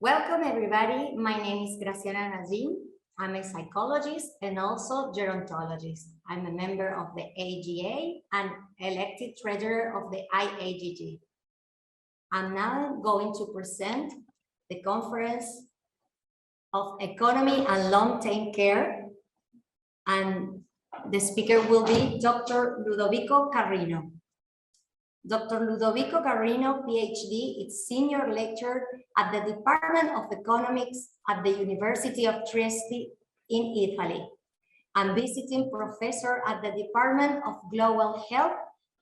Welcome everybody. My name is Graciana Nazim. I'm a psychologist and also gerontologist. I'm a member of the AGA and elected treasurer of the IAGG. I'm now going to present the Conference of Economy and Long-Term Care, and the speaker will be Dr. Ludovico Carrino. Dr. Ludovico Carrino, PhD, is senior lecturer at the Department of Economics at the University of Trieste in Italy, and visiting professor at the Department of Global Health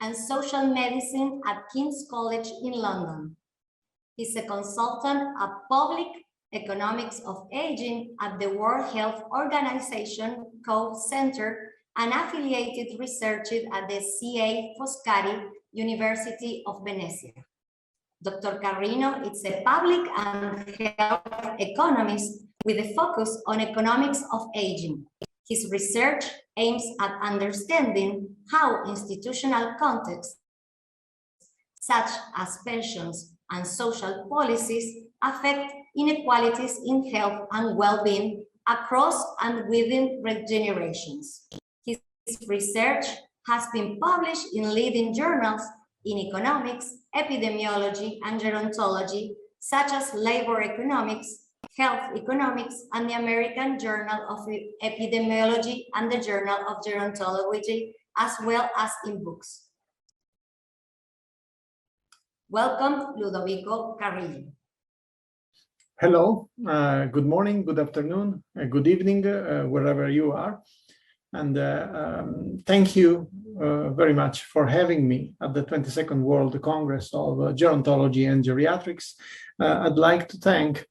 and Social Medicine at King's College in London. He's a consultant at Public Economics of Aging at the World Health Organization Co-Center and affiliated researcher at the C.A. Foscari University of Venezia. Dr. Carrino is a public and health economist with a focus on economics of aging. His research aims at understanding how institutional contexts, such as pensions and social policies, affect inequalities in health and well-being across and within generations. His research has been published in leading journals in economics, epidemiology, and gerontology, such as Labor Economics, Health Economics, and the American Journal of Epidemiology and the Journal of Gerontology, as well as in books. Welcome, Ludovico Carrino. Hello, good morning, good afternoon, good evening, wherever you are. And thank you very much for having me at the 22nd World Congress of Gerontology and Geriatrics. I'd like to thank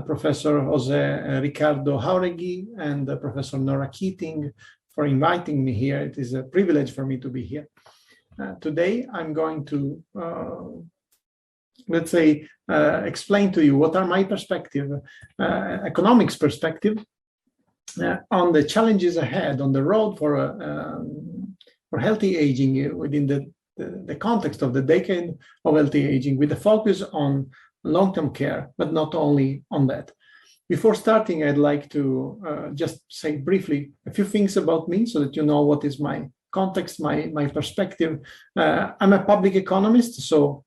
Professor Jose Ricardo Jauregui and Professor Nora Keating for inviting me here. It is a privilege for me to be here. Today, I'm going to, let's say, explain to you what are my perspective, economics perspective, on the challenges ahead on the road for healthy aging within the context of the decade of healthy aging, with a focus on long-term care, but not only on that. Before starting, I'd like to just say briefly a few things about me so that you know what is my context, my perspective. I'm a public economist, so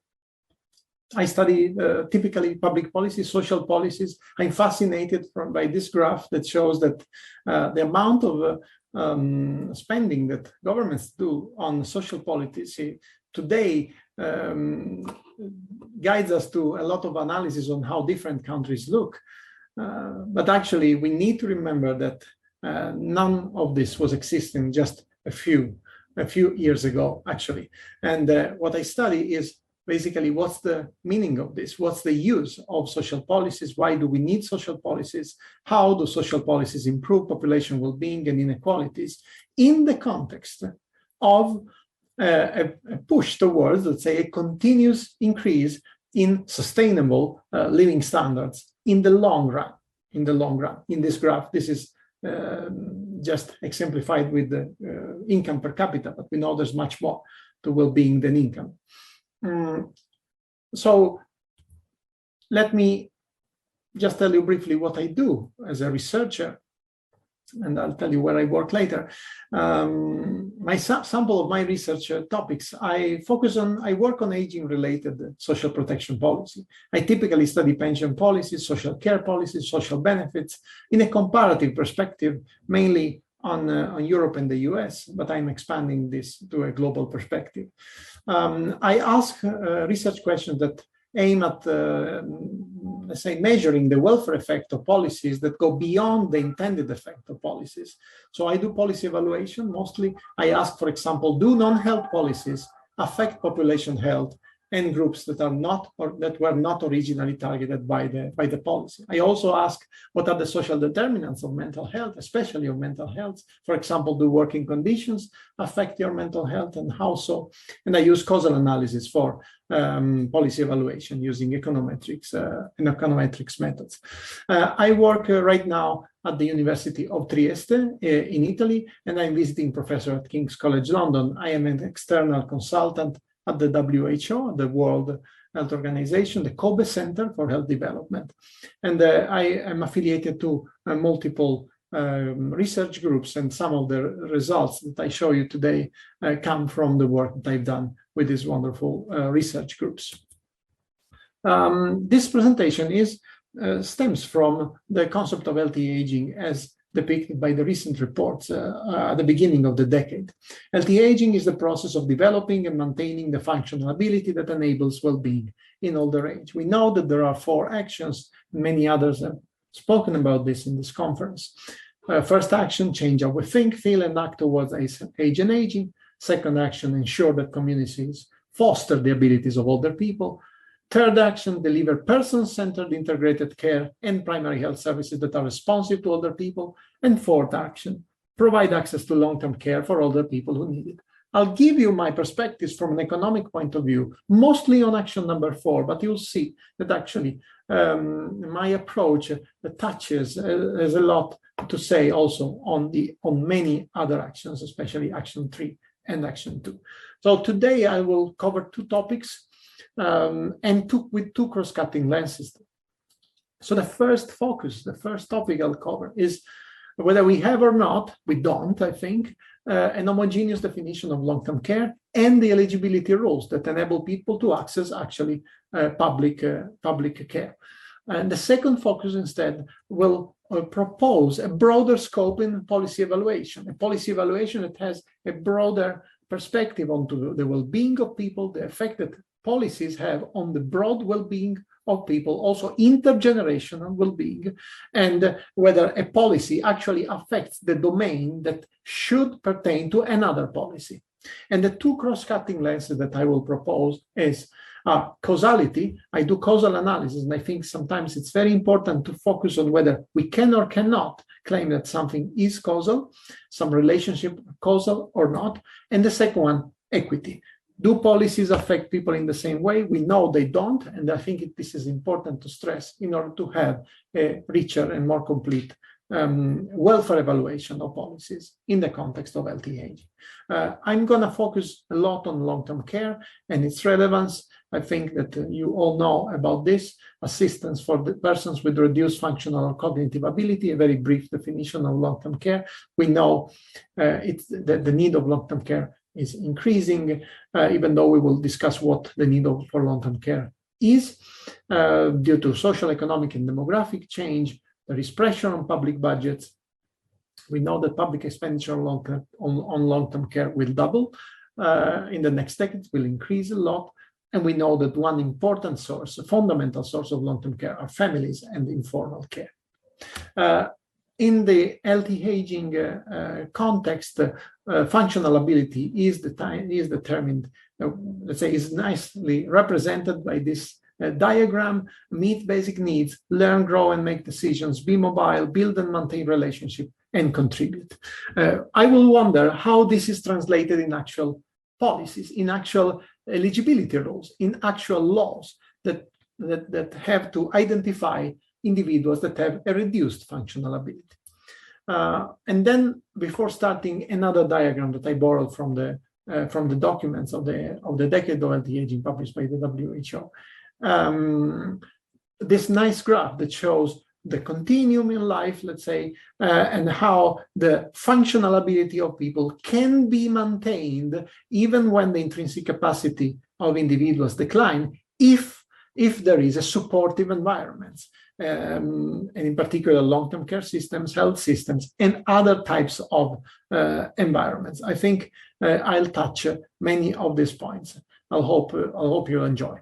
I study typically public policies, social policies. I'm fascinated by this graph that shows that the amount of spending that governments do on social policy today guides us to a lot of analysis on how different countries look. But actually, we need to remember that none of this was existing just a few years ago, actually. And what I study is basically, what's the meaning of this? What's the use of social policies? Why do we need social policies? How do social policies improve population well-being and inequalities in the context of a push towards, let's say, a continuous increase in sustainable living standards in the long run? In this graph, this is just exemplified with the income per capita, but we know there's much more to well-being than income. So let me just tell you briefly what I do as a researcher, and I'll tell you where I work later. My sample of my research topics, I work on aging-related social protection policy. I typically study pension policies, social care policies, social benefits in a comparative perspective, mainly on Europe and the US, but I'm expanding this to a global perspective. I ask research questions that aim at, let's say, measuring the welfare effect of policies that go beyond the intended effect of policies. So I do policy evaluation. Mostly, I ask, for example, do non-health policies affect population health and groups that are not or that were not originally targeted by the policy. I also ask what are the social determinants of mental health, especially of mental health. For example, do working conditions affect your mental health, and how so? And I use causal analysis for policy evaluation using econometrics and econometrics methods. I work right now at the University of Trieste in Italy, and I'm visiting professor at King's College London. I am an external consultant at the WHO, the World Health Organization, the Kobe Center for Health Development. And I am affiliated to multiple research groups, and some of the results that I show you today come from the work that I've done with these wonderful research groups. This presentation stems from the concept of healthy aging as depicted by the recent reports at the beginning of the decade. Healthy aging is the process of developing and maintaining the functional ability that enables well-being in older age. We know that there are 4 actions, many others have spoken about this in this conference. First action, change how we think, feel, and act towards age and aging. Second action, ensure that communities foster the abilities of older people. Third action, deliver person-centered integrated care and primary health services that are responsive to older people. And fourth action, provide access to long-term care for older people who need it. I'll give you my perspectives from an economic point of view, mostly on action number 4, but you'll see that actually my approach touches has a lot to say also on many other actions, especially action 3 and action 2. So today I will cover 2 topics with 2 cross-cutting lenses. So the first topic I'll cover is whether we have or not, we don't, I think, an homogeneous definition of long-term care and the eligibility rules that enable people to access actually public care. And the second focus instead will propose a broader scope in policy evaluation, a policy evaluation that has a broader perspective onto the well-being of people, the effect that policies have on the broad well-being of people, also intergenerational well-being, and whether a policy actually affects the domain that should pertain to another policy. And the 2 cross-cutting lenses that I will propose is causality. I do causal analysis, and I think sometimes it's very important to focus on whether we can or cannot claim that something is causal, some relationship causal or not. And the second one, equity. Do policies affect people in the same way? We know they don't, and I think this is important to stress in order to have a richer and more complete welfare evaluation of policies in the context of healthy aging. I'm going to focus a lot on long-term care and its relevance. I think that you all know about this, assistance for the persons with reduced functional or cognitive ability, a very brief definition of long-term care. We know the need of long-term care is increasing, even though we will discuss what the need for long-term care is. Due to social, economic, and demographic change, there is pressure on public budgets. We know that public expenditure on long-term care will double in the next decade, will increase a lot. And we know that one important source, a fundamental source of long-term care are families and informal care. In the healthy aging context, functional ability is determined, let's say, is nicely represented by this diagram: meet basic needs, learn, grow, and make decisions, be mobile, build and maintain relationship, and contribute. I will wonder how this is translated in actual policies, in actual eligibility rules, in actual laws that have to identify individuals that have a reduced functional ability. And then, before starting, another diagram that I borrowed from the documents of the Decade of Healthy Aging published by the WHO. This nice graph that shows the continuum in life, let's say, and how the functional ability of people can be maintained even when the intrinsic capacity of individuals decline, if there is a supportive environment, and in particular long-term care systems, health systems, and other types of environments. I think I'll touch many of these points. I'll hope you'll enjoy.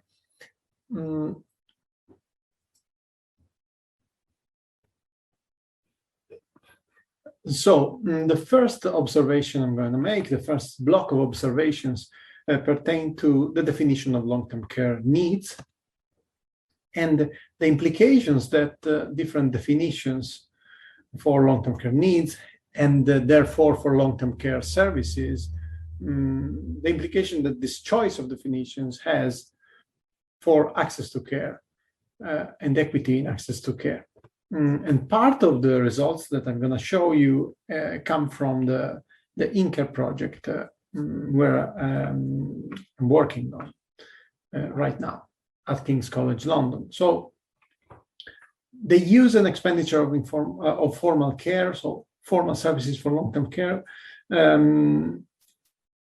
So the first observation I'm going to make, the first block of observations pertain to the definition of long-term care needs and the implications that different definitions for long-term care needs and therefore for long-term care services, the implication that this choice of definitions has for access to care and equity in access to care. And part of the results that I'm going to show you come from the INCARE project where I'm working on right now. at King's College London. So the use and expenditure of formal care, so formal services for long-term care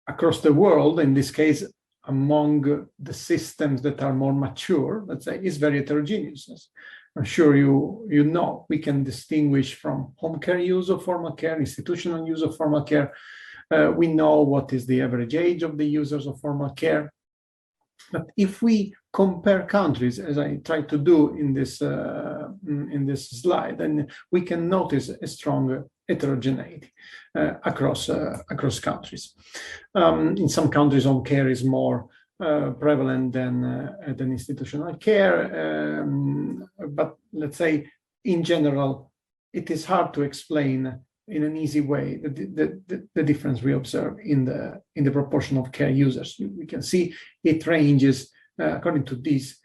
across the world, in this case, among the systems that are more mature, let's say, is very heterogeneous. I'm sure you know, we can distinguish from home care use of formal care, institutional use of formal care. We know what is the average age of the users of formal care. But if we compare countries, as I try to do in this slide, then we can notice a strong heterogeneity across countries. In some countries, home care is more prevalent than institutional care, but let's say in general, it is hard to explain in an easy way the difference we observe in the proportion of care users. We can see it ranges according to these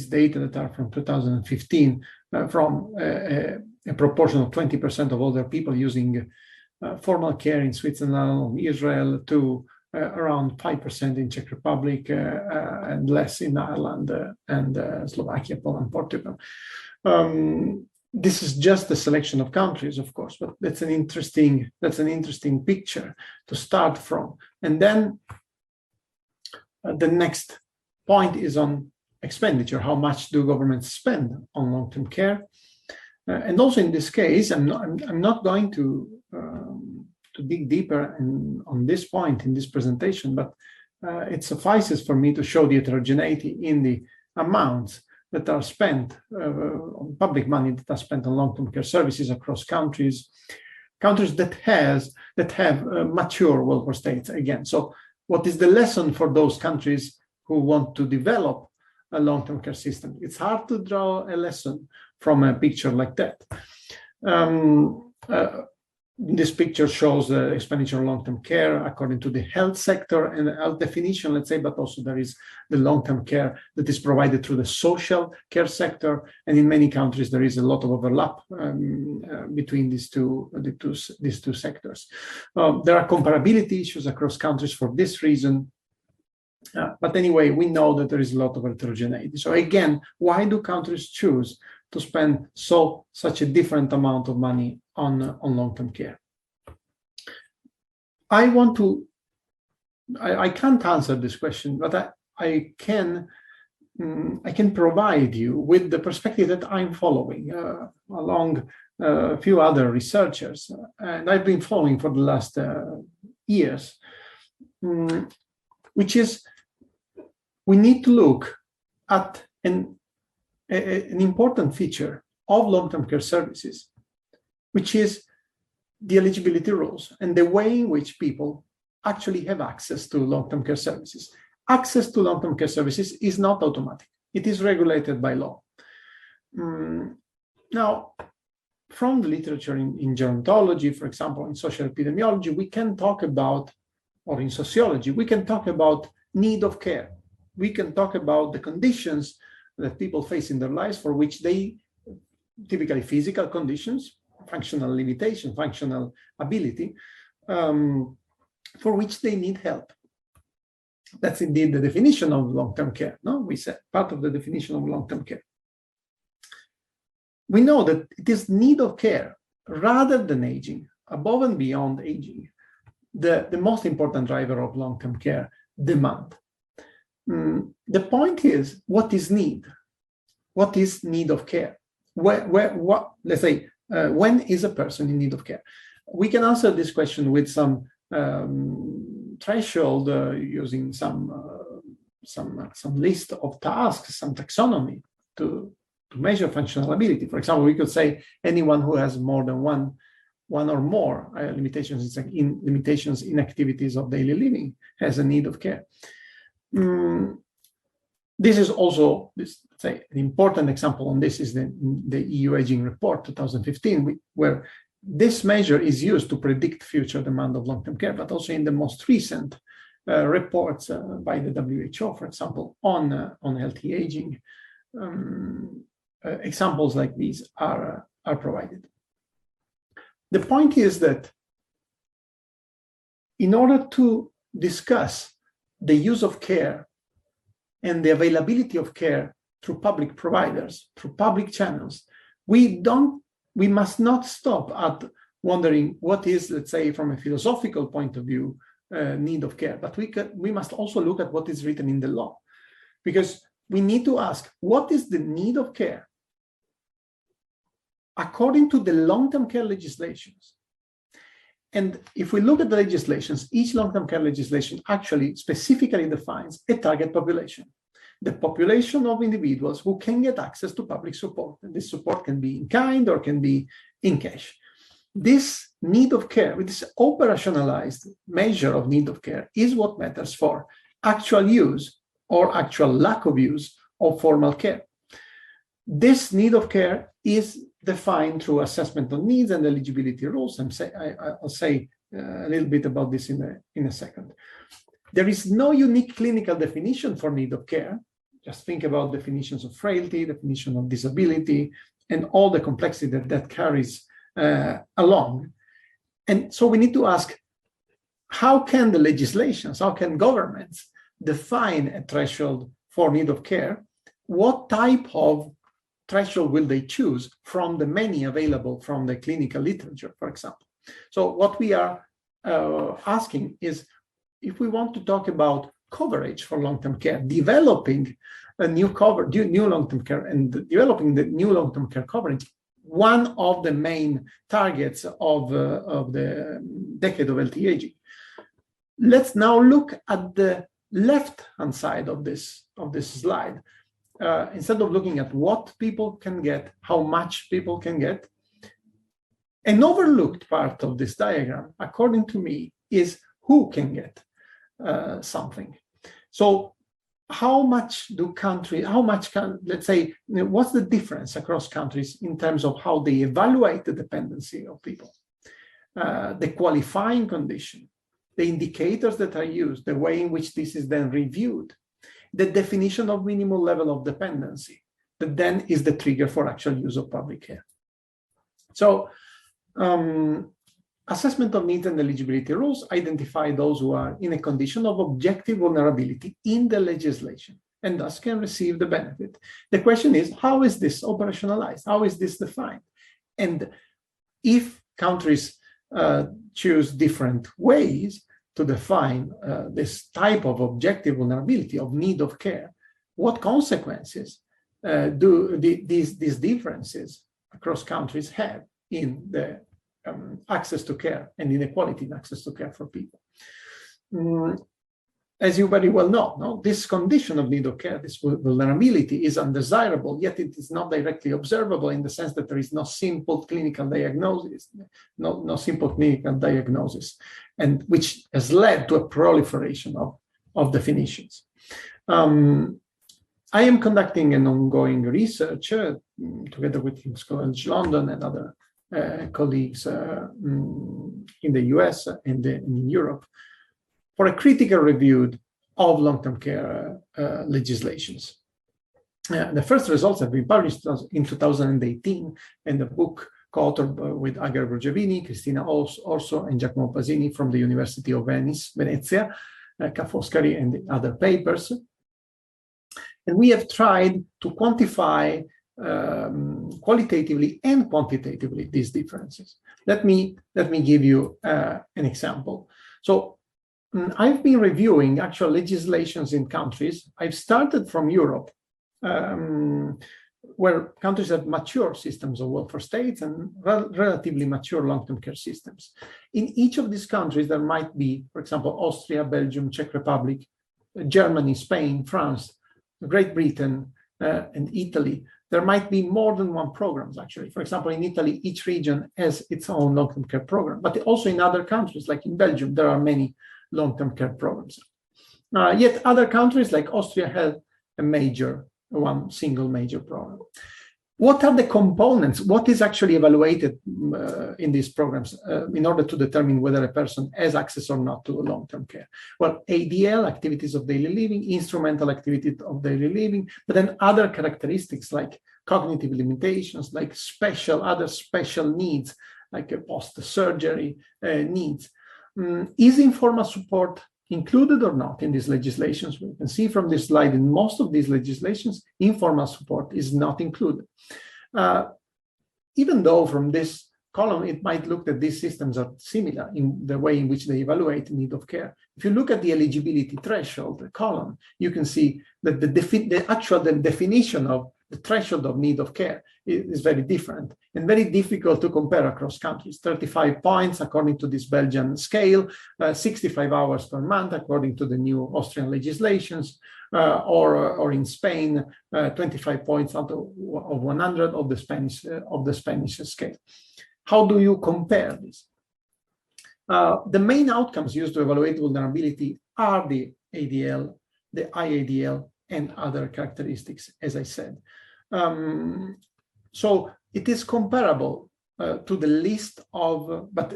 data that are from 2015 from a proportion of 20% of older people using formal care in Switzerland, Israel, to around 5% in Czech Republic and less in Ireland and Slovakia, Poland, Portugal. This is just a selection of countries, of course, but that's an interesting picture to start from. And then the next point is on expenditure. How much do governments spend on long-term care? And also in this case, I'm not going to dig deeper on this point in this presentation, but it suffices for me to show the heterogeneity in the amounts that are spent, public money that are spent on long-term care services across countries that have mature welfare states again. So what is the lesson for those countries who want to develop a long-term care system? It's hard to draw a lesson from a picture like that. This picture shows the expenditure on long-term care according to the health sector and the health definition, let's say, but also there is the long-term care that is provided through the social care sector. And in many countries, there is a lot of overlap between these two sectors. There are comparability issues across countries for this reason. But anyway, we know that there is a lot of heterogeneity. So again, why do countries choose to spend such a different amount of money on long-term care? I can't answer this question, but I can provide you with the perspective that I'm following along a few other researchers, and I've been following for the last years, which is we need to look at an important feature of long-term care services, which is the eligibility rules and the way in which people actually have access to long-term care services. Access to long-term care services is not automatic. It is regulated by law. Now, from the literature in gerontology, for example, in social epidemiology, we can talk about, or in sociology, we can talk about need of care. We can talk about the conditions that people face in their lives for which they, typically physical conditions, functional limitation, functional ability, for which they need help. That's indeed the definition of long-term care. No, we said part of the definition of long-term care. We know that it is need of care rather than aging, above and beyond aging, the most important driver of long-term care demand. The point is, what is need? What is need of care? Let's say, when is a person in need of care? We can answer this question with some threshold using some list of tasks, some taxonomy to measure functional ability. For example, we could say anyone who has more than one or more limitations in activities of daily living has a need of care. This is also, an important example on this is the EU Aging Report 2015, where this measure is used to predict future demand of long-term care, but also in the most recent reports by the WHO, for example, on healthy aging. Examples like these are provided. The point is that in order to discuss the use of care and the availability of care through public providers, through public channels, we must not stop at wondering what is, let's say, from a philosophical point of view, need of care, but we must also look at what is written in the law, because we need to ask, what is the need of care according to the long-term care legislations? And if we look at the legislations, each long-term care legislation actually specifically defines a target population, the population of individuals who can get access to public support. And this support can be in kind or can be in cash. This need of care, with this operationalized measure of need of care, is what matters for actual use or actual lack of use of formal care. This need of care is defined through assessment of needs and eligibility rules. I'll say a little bit about this in a second. There is no unique clinical definition for need of care. Just think about definitions of frailty, definition of disability, and all the complexity that carries along. And so we need to ask, how can the legislations, how can governments define a threshold for need of care? What type of threshold will they choose from the many available from the clinical literature, for example? So what we are asking is, if we want to talk about coverage for long-term care, developing a new long-term care and developing the new long-term care coverage, one of the main targets of the decade of LTAG. Let's now look at the left-hand side of this slide. Instead of looking at what people can get, how much people can get, an overlooked part of this diagram, according to me, is who can get something. So let's say, what's the difference across countries in terms of how they evaluate the dependency of people, the qualifying condition, the indicators that are used, the way in which this is then reviewed, the definition of minimal level of dependency, that then is the trigger for actual use of public care. So assessment of needs and eligibility rules identify those who are in a condition of objective vulnerability in the legislation and thus can receive the benefit. The question is, how is this operationalized? How is this defined? And if countries choose different ways to define this type of objective vulnerability of need of care, what consequences do these differences across countries have in the access to care and inequality in access to care for people? As you very well know, this condition of need of care, this vulnerability, is undesirable, yet it is not directly observable in the sense that there is no simple clinical diagnosis, no simple clinical diagnosis, and which has led to a proliferation of definitions. I am conducting an ongoing research together with King's College London and other colleagues in the US and in Europe for a critical review of long-term care legislations. The first results have been published in 2018 in the book co-authored with Agar Brugevini, Cristina Orso, and Giacomo Pasini from the University of Venezia, Ca' Foscari, and the other papers. And we have tried to quantify qualitatively and quantitatively these differences. Let me give you an example. So I've been reviewing actual legislations in countries. I've started from Europe, where countries have mature systems of welfare states and relatively mature long-term care systems. In each of these countries, there might be, for example, Austria, Belgium, Czech Republic, Germany, Spain, France, Great Britain, and Italy. There might be more than one programs, actually. For example, in Italy, each region has its own long-term care program, but also in other countries, like in Belgium, there are many long-term care programs. Yet other countries like Austria have one single major program. What are the components? What is actually evaluated in these programs in order to determine whether a person has access or not to long-term care? Well, ADL, activities of daily living, instrumental activities of daily living, but then other characteristics like cognitive limitations, like other special needs, like post-surgery needs. Is informal support included or not in these legislations. We can see from this slide, in most of these legislations, informal support is not included. Even though from this column, it might look that these systems are similar in the way in which they evaluate need of care. If you look at the eligibility threshold column, you can see that the actual definition of the threshold of need of care is very different and very difficult to compare across countries. 35 points according to this Belgian scale, 65 hours per month according to the new Austrian legislations, or in Spain, 25 points out of 100 of the Spanish scale. How do you compare this? The main outcomes used to evaluate vulnerability are the ADL, the IADL, and other characteristics, as I said. So it is comparable to the list of, but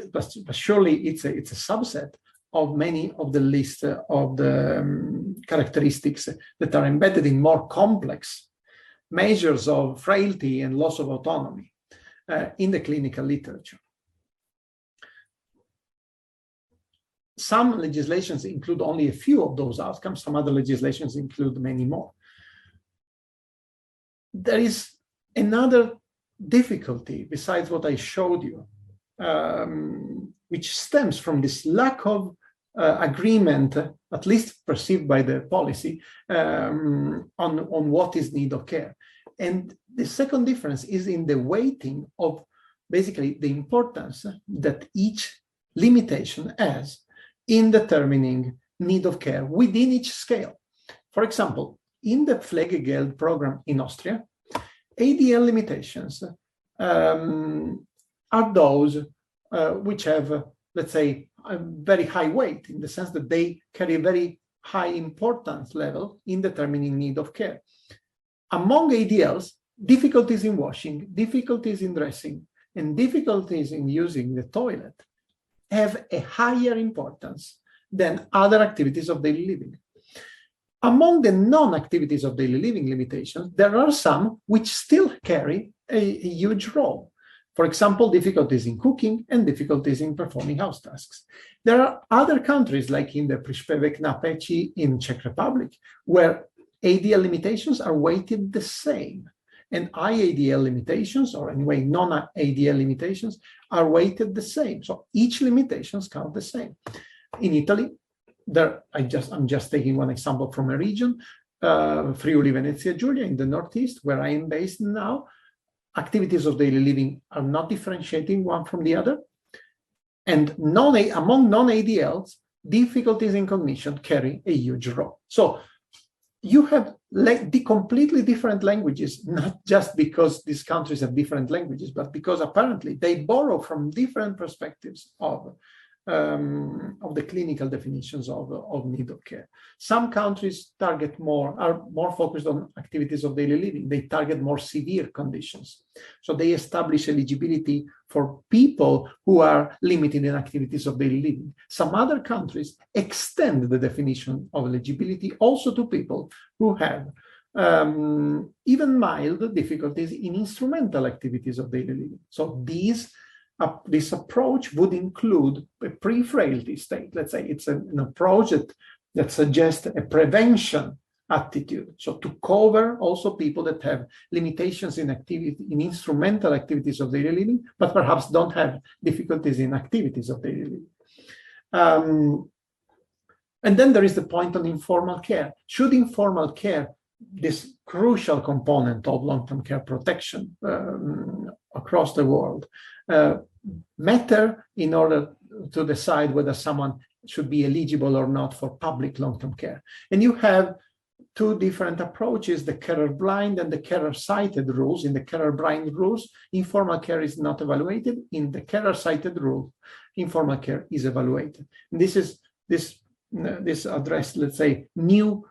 surely it's a subset of many of the list of the characteristics that are embedded in more complex measures of frailty and loss of autonomy in the clinical literature. Some legislations include only a few of those outcomes. Some other legislations include many more. There is another difficulty besides what I showed you, which stems from this lack of agreement, at least perceived by the policy, on what is need of care. And the second difference is in the weighting of basically the importance that each limitation has in determining need of care within each scale. For example, in the Pflegegeld program in Austria, ADL limitations are those which have, let's say, a very high weight in the sense that they carry a very high importance level in determining need of care. Among ADLs, difficulties in washing, difficulties in dressing, and difficulties in using the toilet have a higher importance than other activities of daily living. Among the non-activities of daily living limitations, there are some which still carry a huge role. For example, difficulties in cooking and difficulties in performing house tasks. There are other countries, like in the Příspěvek na péči in Czech Republic, where ADL limitations are weighted the same, and IADL limitations, or anyway non-ADL limitations, are weighted the same. So each limitations count the same. In Italy, I'm just taking one example from a region, Friuli Venezia Giulia in the Northeast, where I am based now. Activities of daily living are not differentiating one from the other. And among non-ADLs, difficulties in cognition carry a huge role. So you have the completely different languages, not just because these countries have different languages, but because apparently they borrow from different perspectives of the clinical definitions of need of care. Some countries are more focused on activities of daily living. They target more severe conditions. So they establish eligibility for people who are limited in activities of daily living. Some other countries extend the definition of eligibility also to people who have even mild difficulties in instrumental activities of daily living. So this approach would include a pre-frailty state. Let's say it's an approach that suggests a prevention attitude. So to cover also people that have limitations in instrumental activities of daily living, but perhaps don't have difficulties in activities of daily living. And then there is the point on informal care. Should informal care, this crucial component of long-term care protection across the world, matter in order to decide whether someone should be eligible or not for public long-term care? And you have two different approaches, the carer-blind and the carer-sighted rules. In the carer-blind rules, informal care is not evaluated. In the carer-sighted rule, informal care is evaluated. And this address, let's say, new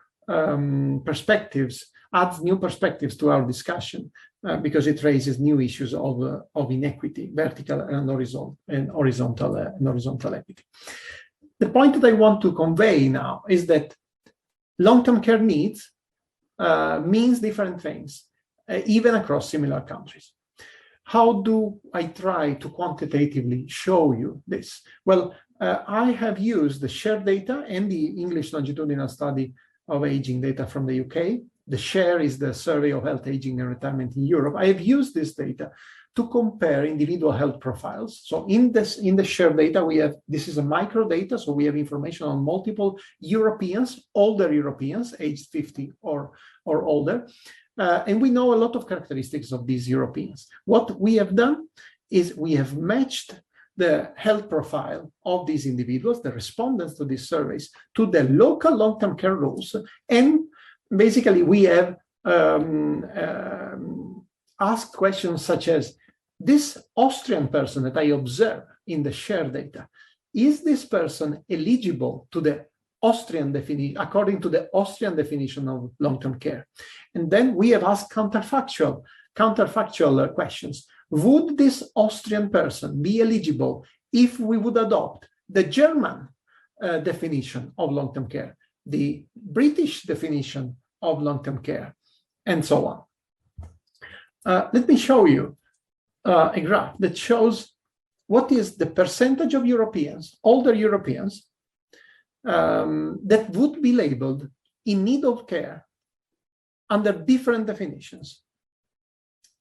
perspectives, adds new perspectives to our discussion because it raises new issues of inequity, vertical and horizontal equity. The point that I want to convey now is that long-term care needs means different things, even across similar countries. How do I try to quantitatively show you this? Well, I have used the SHARE data and the English longitudinal study of aging data from the UK. The SHARE is the Survey of Health, Aging and Retirement in Europe. I have used this data to compare individual health profiles. So in the SHARE data, we have, this is a micro data, so we have information on multiple Europeans, older Europeans, aged 50 or older. And we know a lot of characteristics of these Europeans. What we have done is we have matched the health profile of these individuals, the respondents to these surveys, to the local long-term care rules. And basically, we have asked questions such as, this Austrian person that I observe in the SHARE data, is this person eligible to the Austrian definition, according to the Austrian definition of long-term care? And then we have asked counterfactual questions. Would this Austrian person be eligible if we would adopt the German definition of long-term care, the British definition of long-term care, and so on? Let me show you a graph that shows what is the percentage of Europeans, older Europeans, that would be labeled in need of care under different definitions.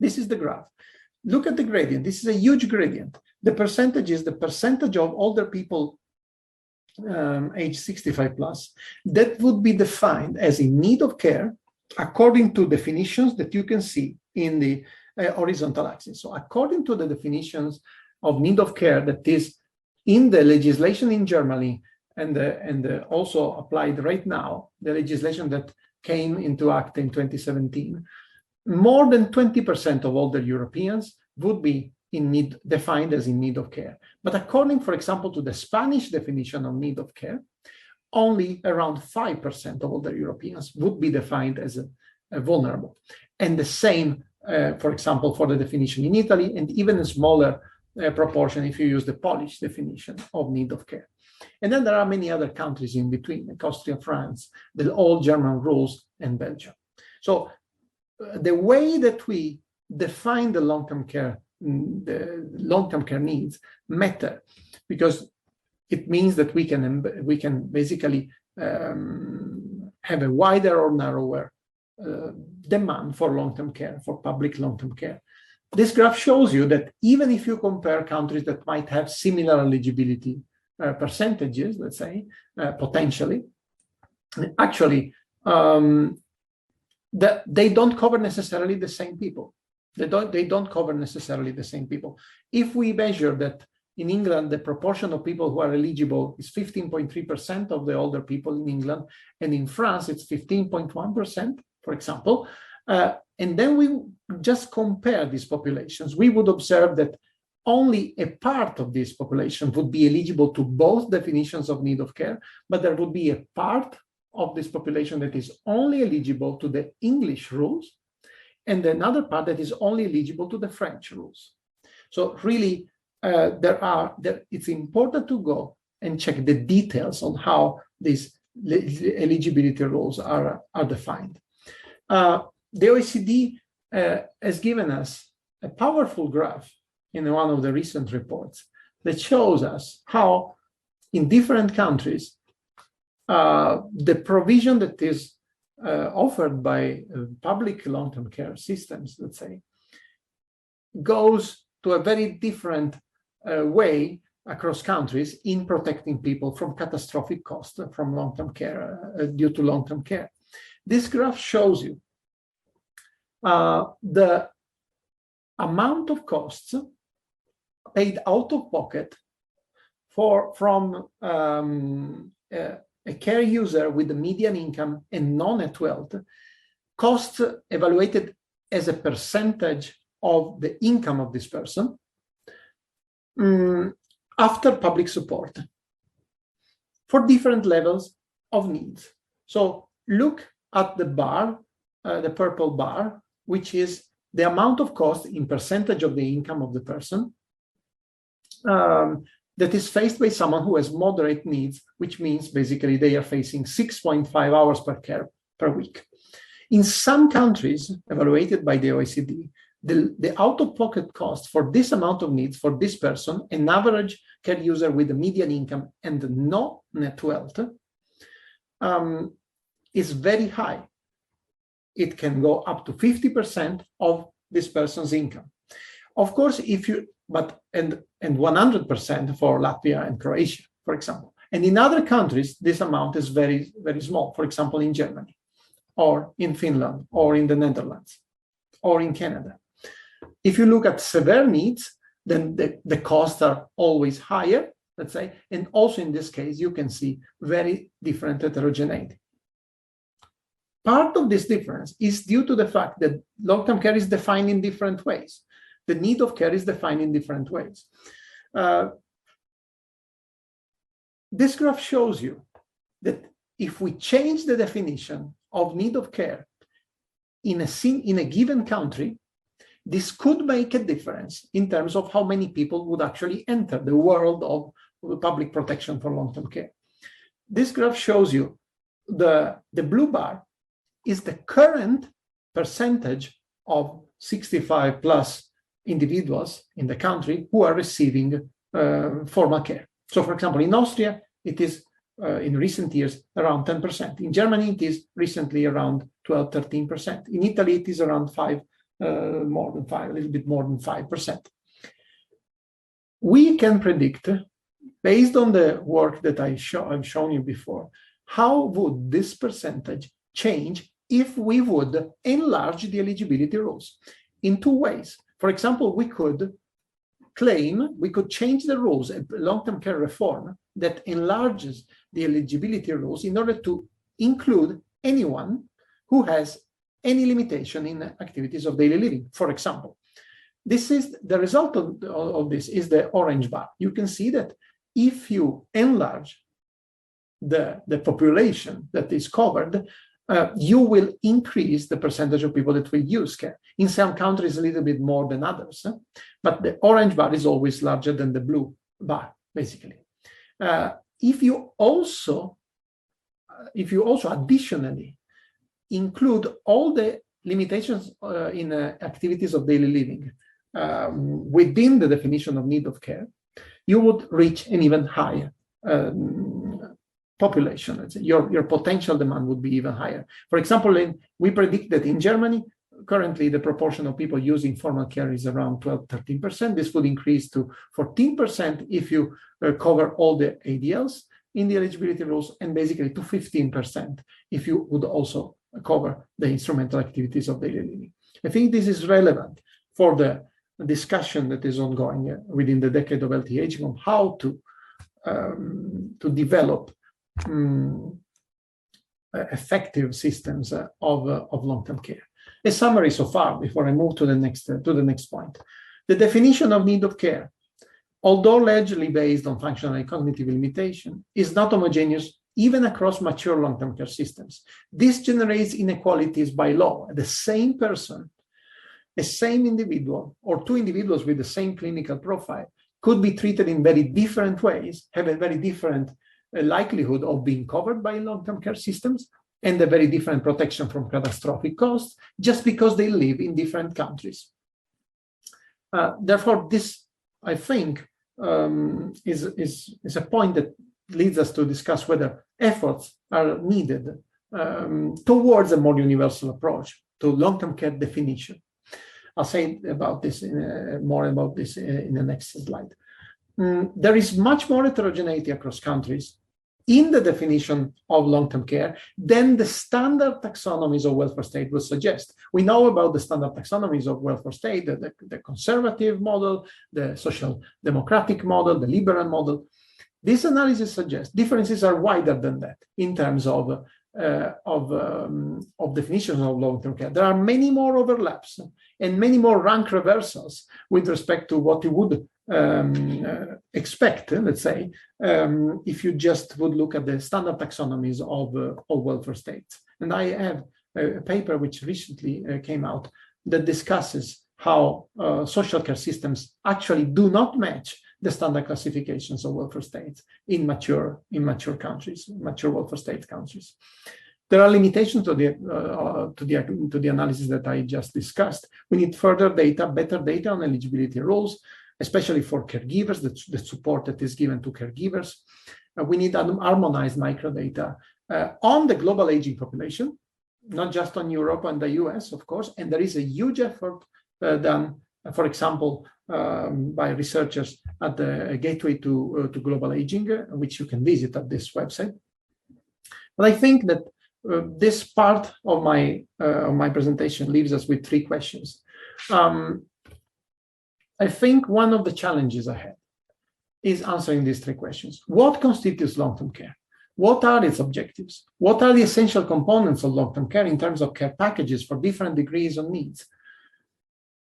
This is the graph. Look at the gradient. This is a huge gradient. The percentage is the percentage of older people age 65 plus that would be defined as in need of care according to definitions that you can see in the horizontal axis. So according to the definitions of need of care that is in the legislation in Germany and also applied right now, the legislation that came into act in 2017, more than 20% of older Europeans would be in need, defined as in need of care. But according, for example, to the Spanish definition of need of care, only around 5% of older Europeans would be defined as a vulnerable. And the same, for example, for the definition in Italy, and even a smaller proportion if you use the Polish definition of need of care. And then there are many other countries in between, like Austria, France, the old German rules, and Belgium. So the way that we define the long-term care needs matter, because it means that we can basically have a wider or narrower demand for long-term care, for public long-term care. This graph shows you that even if you compare countries that might have similar eligibility percentages, let's say, potentially, actually, they don't cover necessarily the same people. They don't cover necessarily the same people. If we measure that in England, the proportion of people who are eligible is 15.3% of the older people in England, and in France, it's 15.1%, for example. And then we just compare these populations. We would observe that only a part of this population would be eligible to both definitions of need of care, but there would be a part of this population that is only eligible to the English rules, and another part that is only eligible to the French rules. So really, it's important to go and check the details on how these eligibility rules are defined. The OECD has given us a powerful graph in one of the recent reports that shows us how in different countries, the provision that is offered by public long-term care systems, let's say, goes to a very different way across countries in protecting people from catastrophic costs from long-term care, due to long-term care. This graph shows you the amount of costs paid out of pocket from a care user with a median income and non-net wealth, costs evaluated as a percentage of the income of this person after public support for different levels of needs. So look at the bar, the purple bar, which is the amount of cost in percentage of the income of the person that is faced by someone who has moderate needs, which means basically they are facing 6.5 hours per care per week. In some countries evaluated by the OECD, the out-of-pocket cost for this amount of needs for this person, an average care user with a median income and no net wealth is very high. It can go up to 50% of this person's income. Of course, if you, and 100% for Latvia and Croatia, for example. And in other countries, this amount is very, very small. For example, in Germany, or in Finland, or in the Netherlands, or in Canada. If you look at severe needs, then the costs are always higher, let's say, and also in this case, you can see very different heterogeneity. Part of this difference is due to the fact that long-term care is defined in different ways. The need of care is defined in different ways. This graph shows you that if we change the definition of need of care in a given country, this could make a difference in terms of how many people would actually enter the world of public protection for long-term care. This graph shows you the blue bar is the current percentage of 65 plus individuals in the country who are receiving formal care. So for example, in Austria, it is in recent years around 10%. In Germany, it is recently around 12, 13%. In Italy, it is around more than 5, a little bit more than 5%. We can predict, based on the work that I've shown you before, how would this percentage change if we would enlarge the eligibility rules in two ways. For example, we could change the rules, a long-term care reform that enlarges the eligibility rules in order to include anyone who has any limitation in activities of daily living, for example. This is the result of this is the orange bar. You can see that if you enlarge the population that is covered, you will increase the percentage of people that will use care. In some countries, a little bit more than others, but the orange bar is always larger than the blue bar, basically. If you also additionally include all the limitations in activities of daily living within the definition of need of care, you would reach an even higher population. Your potential demand would be even higher. For example, we predict that in Germany, currently the proportion of people using formal care is around 12-13%. This would increase to 14% if you cover all the ADLs in the eligibility rules, and basically to 15% if you would also cover the instrumental activities of daily living. I think this is relevant for the discussion that is ongoing within the decade of healthy aging on how to develop effective systems of long-term care. A summary so far before I move to the next point. The definition of need of care, although largely based on functional and cognitive limitation, is not homogeneous even across mature long-term care systems. This generates inequalities by law. The same person, a same individual, or two individuals with the same clinical profile could be treated in very different ways, have a very different likelihood of being covered by long-term care systems, and a very different protection from catastrophic costs, just because they live in different countries. Therefore, this, I think, is a point that leads us to discuss whether efforts are needed towards a more universal approach to long-term care definition. I'll say about this more about this in the next slide. There is much more heterogeneity across countries in the definition of long-term care than the standard taxonomies of welfare state would suggest. We know about the standard taxonomies of welfare state, the conservative model, the social democratic model, the liberal model. This analysis suggests differences are wider than that in terms of definitions of long-term care. There are many more overlaps and many more rank reversals with respect to what you would expect, let's say, if you just would look at the standard taxonomies of welfare states. And I have a paper which recently came out that discusses how social care systems actually do not match the standard classifications of welfare states in mature countries, mature welfare state countries. There are limitations to the analysis that I just discussed. We need further data, better data on eligibility rules. especially for caregivers, the support that is given to caregivers. We need harmonized microdata on the global aging population, not just on Europe and the US, of course. And there is a huge effort done, for example, by researchers at the Gateway to Global Aging, which you can visit at this website. But I think that this part of my presentation leaves us with three questions. I think one of the challenges ahead is answering these three questions. What constitutes long-term care? What are its objectives? What are the essential components of long-term care in terms of care packages for different degrees of needs?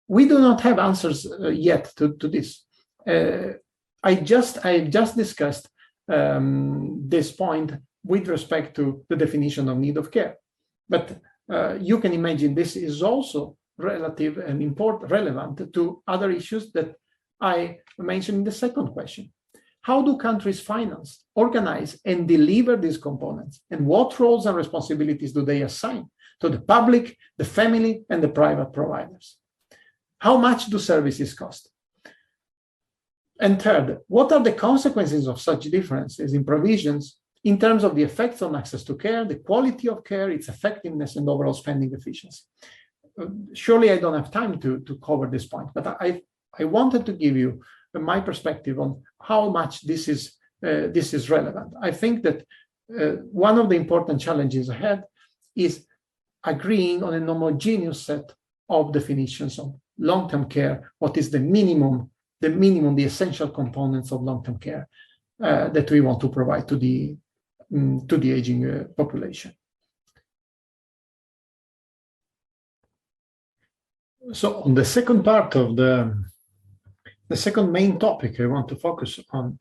We do not have answers yet to this. I just discussed this point with respect to the definition of need of care. But you can imagine this is also relative and relevant to other issues that I mentioned in the second question. How do countries finance, organize, and deliver these components? And what roles and responsibilities do they assign to the public, the family, and the private providers? How much do services cost? And third, what are the consequences of such differences in provisions in terms of the effects on access to care, the quality of care, its effectiveness, and overall spending efficiency? Surely I don't have time to cover this point, but I wanted to give you my perspective on how much this is relevant. I think that one of the important challenges ahead is agreeing on a homogeneous set of definitions of long-term care. What is the minimum, the essential components of long-term care that we want to provide to the aging population. So on the second part of the second main topic I want to focus on,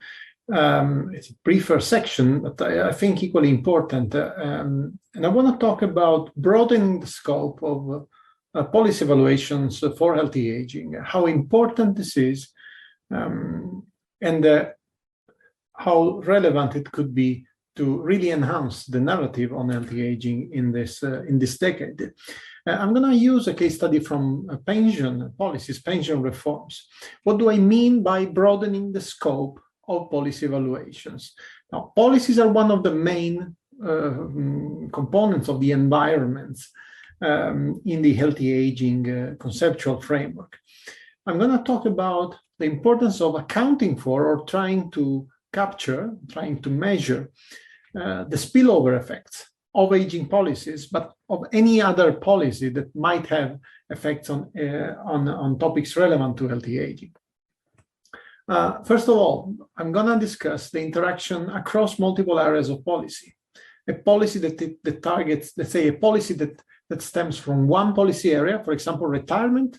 it's a briefer section, but I think equally important. And I want to talk about broadening the scope of policy evaluations for healthy aging, how important this is, and how relevant it could be to really enhance the narrative on healthy aging in this decade. I'm going to use a case study from pension policies, pension reforms. What do I mean by broadening the scope of policy evaluations? Now, policies are one of the main components of the environments in the healthy aging conceptual framework. I'm going to talk about the importance of accounting for or trying to capture, trying to measure the spillover effects of aging policies, but of any other policy that might have effects on topics relevant to healthy aging. First of all, I'm going to discuss the interaction across multiple areas of policy. A policy that targets, let's say, a policy that stems from one policy area, for example, retirement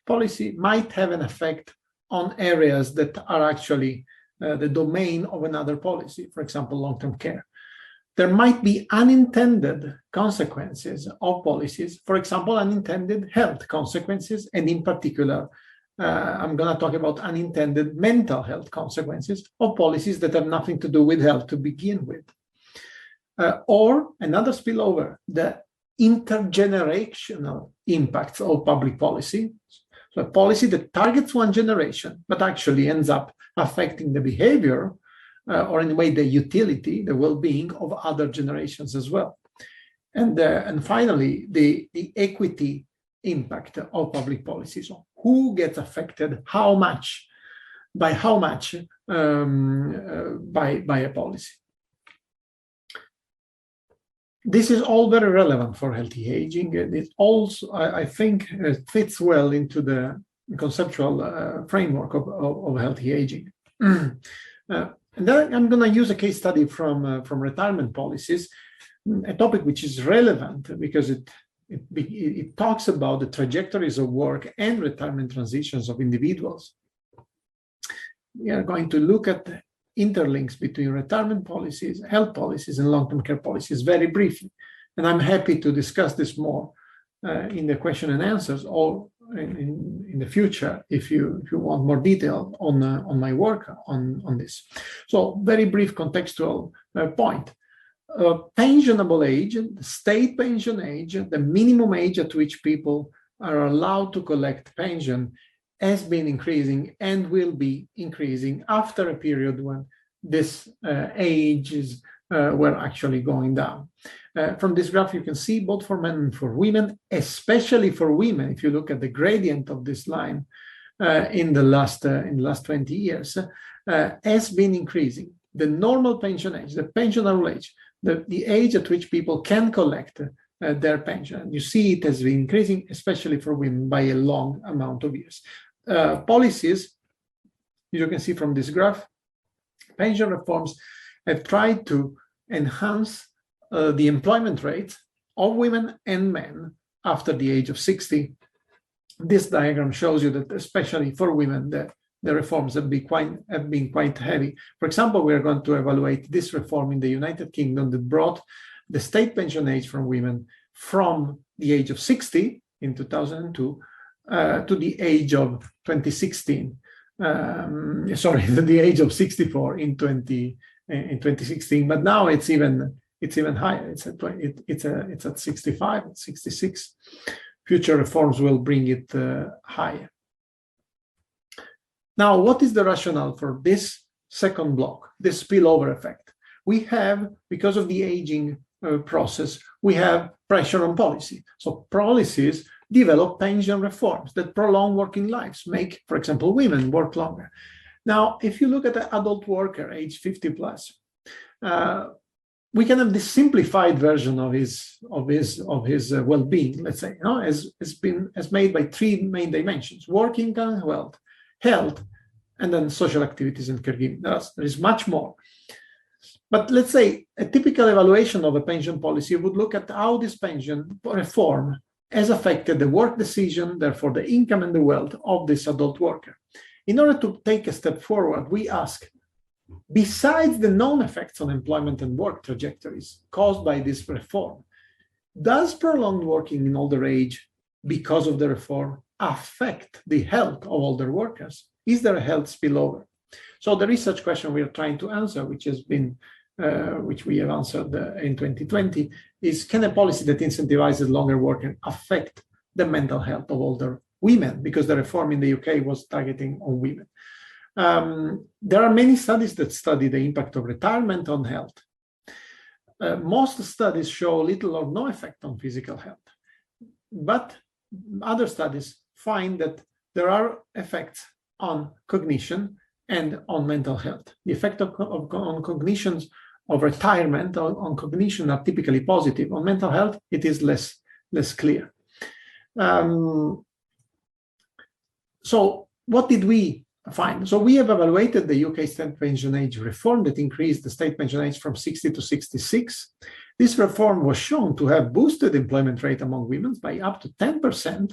policy, might have an effect on areas that are actually the domain of another policy, for example, long-term care. There might be unintended consequences of policies, for example, unintended health consequences, and in particular, I'm going to talk about unintended mental health consequences of policies that have nothing to do with health to begin with. Or another spillover, the intergenerational impacts of public policy. So a policy that targets one generation, but actually ends up affecting the behavior or in a way the utility, the well-being of other generations as well. And finally, the equity impact of public policy. So who gets affected, how much by a policy. This is all very relevant for healthy aging. It also, I think, fits well into the conceptual framework of healthy aging. And then I'm going to use a case study from retirement policies, a topic which is relevant because it talks about the trajectories of work and retirement transitions of individuals. We are going to look at the interlinks between retirement policies, health policies, and long-term care policies very briefly. And I'm happy to discuss this more in the question and answers or in the future if you want more detail on my work on this. So very brief contextual point. Pensionable age, the state pension age, the minimum age at which people are allowed to collect pension has been increasing and will be increasing after a period when this ages were actually going down. From this graph, you can see both for men and for women, especially for women, if you look at the gradient of this line in the last 20 years, has been increasing. The normal pension age, the pensionable age, the age at which people can collect their pension. You see it has been increasing, especially for women, by a long amount of years. Policies, you can see from this graph, pension reforms have tried to enhance the employment rate of women and men after the age of 60. This diagram shows you that, especially for women, the reforms have been quite heavy. For example, we are going to evaluate this reform in the United Kingdom that brought the state pension age from women from the age of 60 in 2002 to the age of 2016. The age of 64 in 2016. But now it's even higher. It's at 65, 66. Future reforms will bring it higher. Now, what is the rationale for this second block, this spillover effect? We have, because of the aging process, we have pressure on policy. So policies develop pension reforms that prolong working lives, make, for example, women work longer. Now, if you look at an adult worker, age 50 plus, we can have this simplified version of his well-being, let's say, as made by three main dimensions: work, income, health, and then social activities and caregiving. There is much more. But let's say a typical evaluation of a pension policy would look at how this pension reform has affected the work decision, therefore the income and the wealth of this adult worker. In order to take a step forward, we ask, besides the known effects on employment and work trajectories caused by this reform, does prolonged working in older age because of the reform affect the health of older workers? Is there a health spillover? So the research question we are trying to answer, which we have answered in 2020, is: can a policy that incentivizes longer working affect the mental health of older women? Because the reform in the UK was targeting on women. There are many studies that study the impact of retirement on health. Most studies show little or no effect on physical health, but other studies find that there are effects on cognition and on mental health. The effect on cognitions of retirement on cognition are typically positive. On mental health, it is less clear. So what did we find? So we have evaluated the UK state pension age reform that increased the state pension age from 60 to 66. This reform was shown to have boosted employment rate among women by up to 10%,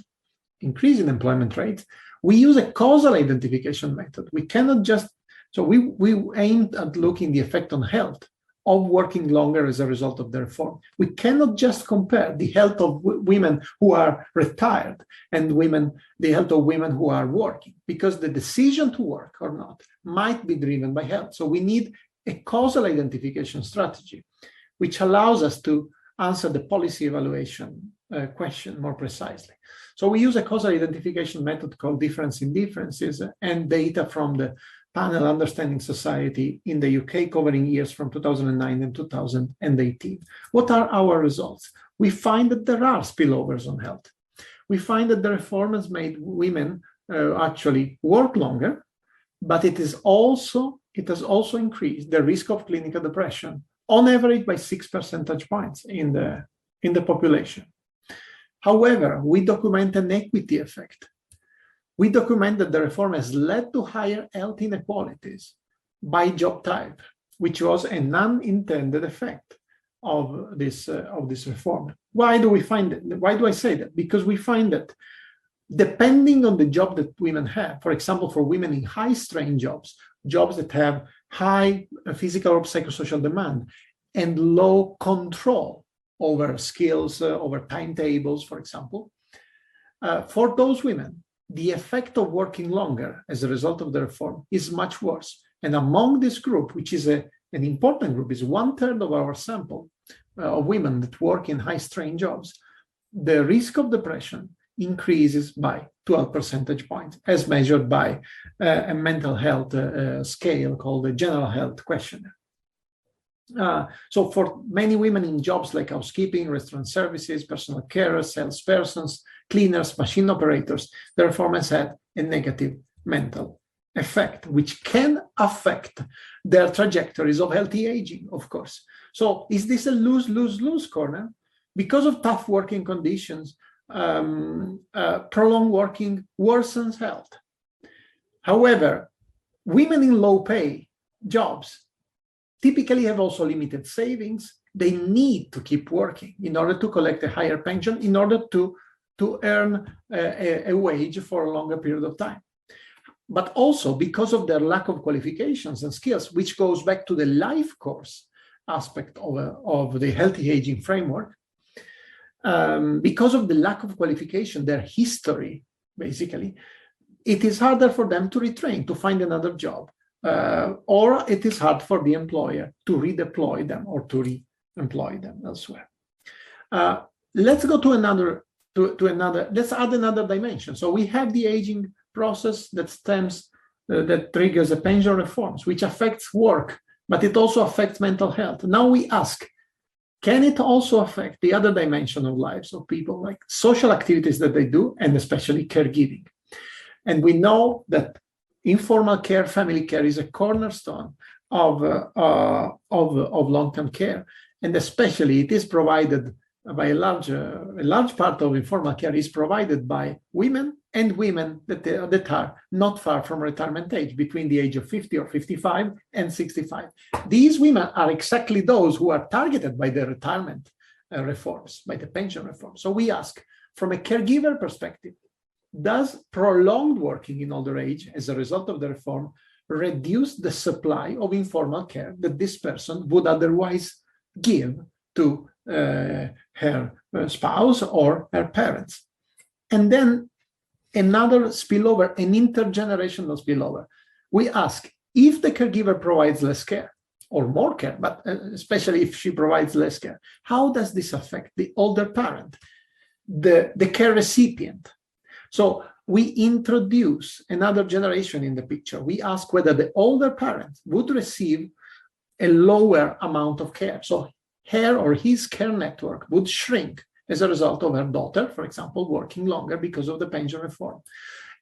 increase in employment rate. We use a causal identification method. We cannot just, so we aimed at looking the effect on health of working longer as a result of the reform. We cannot just compare the health of women who are retired and the health of women who are working, because the decision to work or not might be driven by health. So we need a causal identification strategy, which allows us to answer the policy evaluation question more precisely. So we use a causal identification method called difference in differences and data from the Panel Understanding Society in the UK, covering years from 2009 and 2018. What are our results? We find that there are spillovers on health. We find that the reform has made women actually work longer, but it has also increased the risk of clinical depression on average by 6 percentage points in the population. However, we document an equity effect. We document that the reform has led to higher health inequalities by job type, which was an unintended effect of this reform. Why do we find it? Why do I say that? Because we find that depending on the job that women have, for example, for women in high-strain jobs that have high physical or psychosocial demand and low control over skills, over timetables, for example, for those women, the effect of working longer as a result of the reform is much worse. And among this group, which is an important group, is 1/3 of our sample of women that work in high-strain jobs, the risk of depression increases by 12 percentage points, as measured by a mental health scale called the General Health Questionnaire. So for many women in jobs like housekeeping, restaurant services, personal carers, salespersons, cleaners, machine operators, the reform has had a negative mental effect, which can affect their trajectories of healthy aging, of course. So is this a lose-lose-lose corner? Because of tough working conditions, prolonged working worsens health. However, women in low-pay jobs typically have also limited savings. They need to keep working in order to collect a higher pension, in order to earn a wage for a longer period of time. But also because of their lack of qualifications and skills, which goes back to the life course aspect of the healthy aging framework, because of the lack of qualification, their history, basically, it is harder for them to retrain, to find another job, or it is hard for the employer to redeploy them or to re-employ them elsewhere. Let's go to another, let's add another dimension. So we have the aging process that that triggers a pension reforms, which affects work, but it also affects mental health. Now we ask, can it also affect the other dimension of lives of people, like social activities that they do, and especially caregiving? And we know that informal care, family care is a cornerstone of long-term care, and especially it is provided by a large part of informal care is provided by women, and women that are not far from retirement age, between the age of 50 or 55 and 65. These women are exactly those who are targeted by the retirement reforms, by the pension reform. So we ask, from a caregiver perspective, does prolonged working in older age as a result of the reform reduce the supply of informal care that this person would otherwise give to her spouse or her parents? And then another spillover, an intergenerational spillover. We ask, if the caregiver provides less care or more care, but especially if she provides less care, how does this affect the older parent, the care recipient? So we introduce another generation in the picture. We ask whether the older parent would receive a lower amount of care. So her or his care network would shrink as a result of her daughter, for example, working longer because of the pension reform.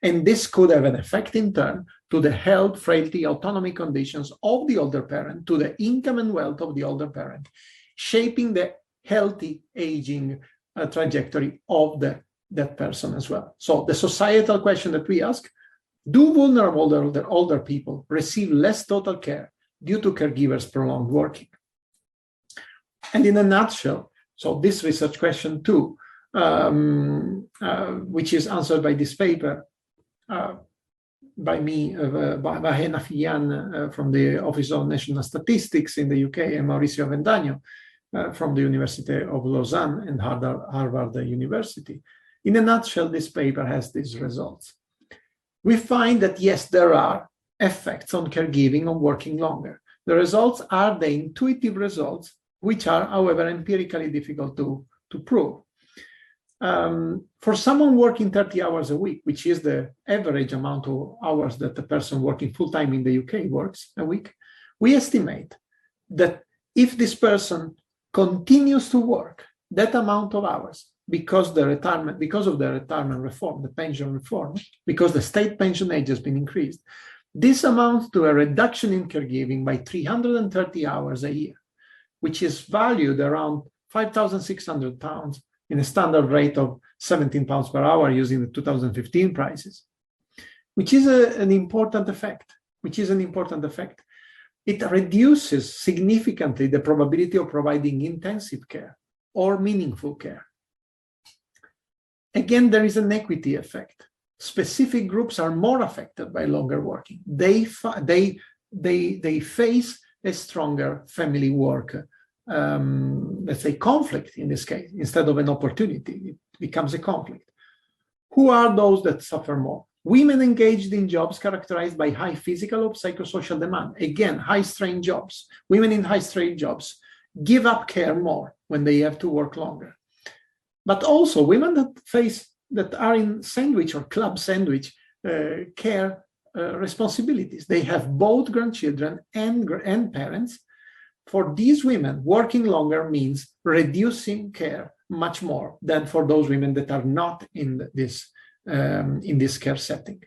And this could have an effect in turn to the health, frailty, autonomy conditions of the older parent, to the income and wealth of the older parent, shaping the healthy aging trajectory of that person as well. So the societal question that we ask, do vulnerable older people receive less total care due to caregivers' prolonged working? And in a nutshell, so this research question too, which is answered by this paper by me, by Hena Fian from the Office of National Statistics in the UK, and Mauricio Avendano from the University of Lausanne and Harvard University. In a nutshell, this paper has these results. We find that, yes, there are effects on caregiving on working longer. The results are the intuitive results, which are, however, empirically difficult to prove. For someone working 30 hours a week, which is the average amount of hours that the person working full-time in the UK works a week, we estimate that if this person continues to work that amount of hours because of the retirement reform, the pension reform, because the state pension age has been increased, this amounts to a reduction in caregiving by 330 hours a year, which is valued around £5,600 in a standard rate of £17 per hour using the 2015 prices, which is an important effect. It reduces significantly the probability of providing intensive care or meaningful care. Again, there is an equity effect. Specific groups are more affected by longer working. They face a stronger family work, let's say, conflict in this case. Instead of an opportunity, it becomes a conflict. Who are those that suffer more? Women engaged in jobs characterized by high physical or psychosocial demand. Again, high-strain jobs. Women in high-strain jobs give up care more when they have to work longer. But also women that face that are in sandwich or club sandwich care responsibilities. They have both grandchildren and parents. For these women, working longer means reducing care much more than for those women that are not in this care setting.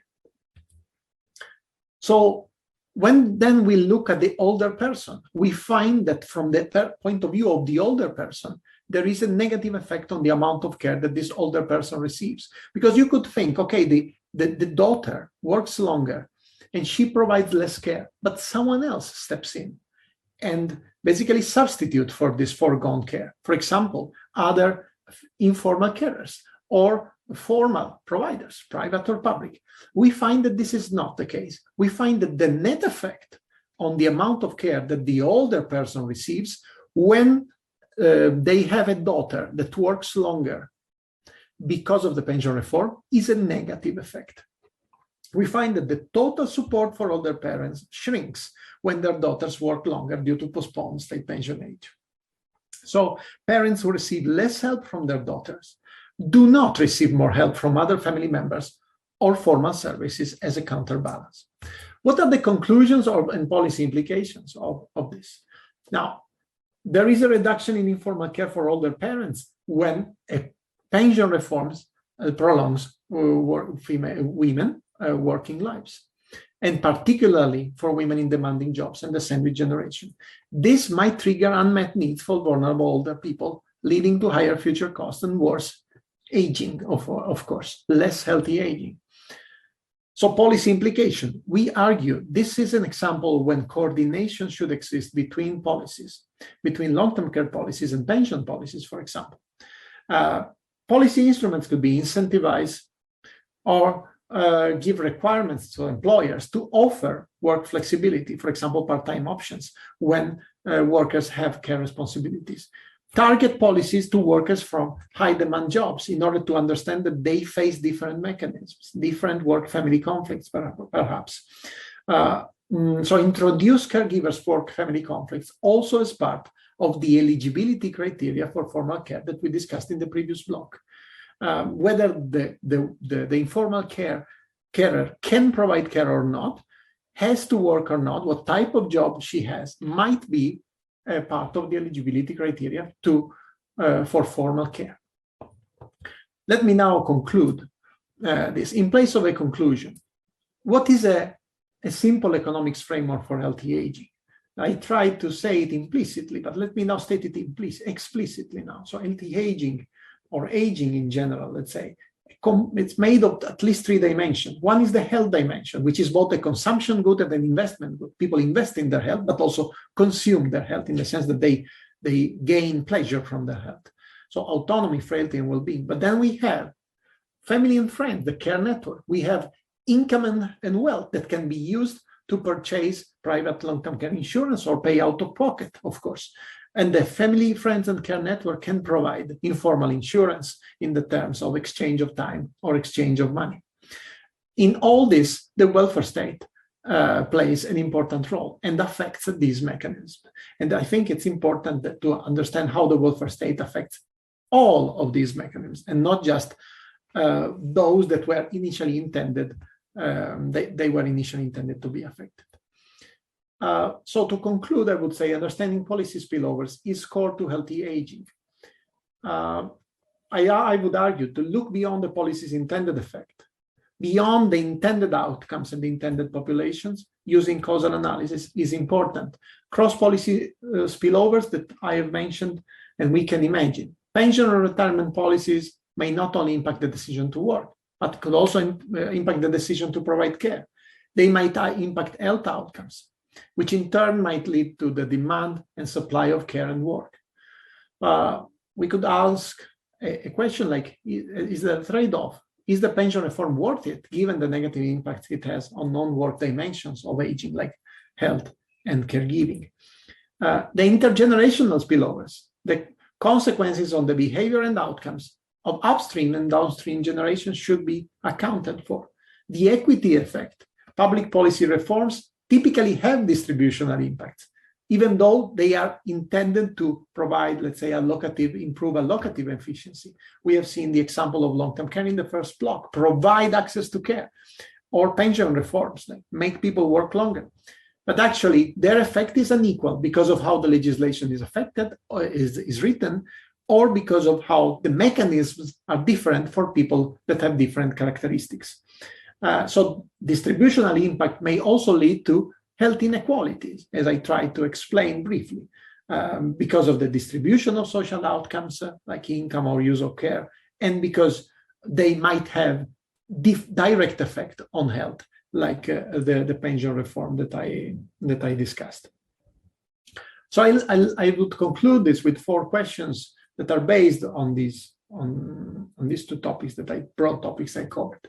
So when then we look at the older person, we find that from the point of view of the older person, there is a negative effect on the amount of care that this older person receives. Because you could think, okay, the daughter works longer and she provides less care, but someone else steps in and basically substitute for this foregone care. For example, other informal carers or formal providers, private or public. We find that this is not the case. We find that the net effect on the amount of care that the older person receives when they have a daughter that works longer because of the pension reform is a negative effect. We find that the total support for older parents shrinks when their daughters work longer due to postponed state pension age. So parents who receive less help from their daughters do not receive more help from other family members or formal services as a counterbalance. What are the conclusions and policy implications of this? Now, there is a reduction in informal care for older parents when a pension reforms prolongs women working lives, and particularly for women in demanding jobs and the sandwich generation. This might trigger unmet needs for vulnerable older people, leading to higher future costs and worse aging, of course, less healthy aging. So policy implication, we argue this is an example when coordination should exist between policies, between long-term care policies and pension policies, for example. Policy instruments could be incentivize or give requirements to employers to offer work flexibility, for example, part-time options when workers have care responsibilities. Target policies to workers from high-demand jobs in order to understand that they face different mechanisms, different work-family conflicts, perhaps. So introduce caregivers' work-family conflicts also as part of the eligibility criteria for formal care that we discussed in the previous block. Whether the informal carer can provide care or not, has to work or not, what type of job she has might be a part of the eligibility criteria for formal care. Let me now conclude this. In place of a conclusion, what is a simple economics framework for healthy aging? I tried to say it implicitly, but let me now state it explicitly now. So healthy aging, or aging in general, let's say, it's made of at least three dimensions. One is the health dimension, which is both a consumption good and an investment good. People invest in their health, but also consume their health in the sense that they gain pleasure from their health. So autonomy, frailty, and well-being. But then we have family and friends, the care network. We have income and wealth that can be used to purchase private long-term care insurance or pay out of pocket, of course. And the family, friends, and care network can provide informal insurance in the terms of exchange of time or exchange of money. In all this, the welfare state plays an important role and affects these mechanisms. And I think it's important to understand how the welfare state affects all of these mechanisms and not just those that were initially intended, they were initially intended to be affected. So to conclude, I would say understanding policy spillovers is core to healthy aging. I would argue to look beyond the policy's intended effect, beyond the intended outcomes and the intended populations, using causal analysis is important. Cross-policy spillovers that I have mentioned, and we can imagine. Pension or retirement policies may not only impact the decision to work, but could also impact the decision to provide care. They might impact health outcomes, which in turn might lead to the demand and supply of care and work. We could ask a question like, is there a trade-off? Is the pension reform worth it, given the negative impact it has on non-work dimensions of aging, like health and caregiving? The intergenerational spillovers, the consequences on the behavior and outcomes of upstream and downstream generations should be accounted for. The equity effect, public policy reforms typically have distributional impacts. even though they are intended to provide, let's say, improve allocative efficiency. We have seen the example of long-term care in the first block, provide access to care, or pension reforms that make people work longer. But actually, their effect is unequal because of how the legislation is affected or is written, or because of how the mechanisms are different for people that have different characteristics. So distributional impact may also lead to health inequalities, as I tried to explain briefly, because of the distribution of social outcomes like income or use of care, and because they might have direct effect on health, like the pension reform that I discussed. So I would conclude this with 4 questions that are based on these two topics, broad topics I covered.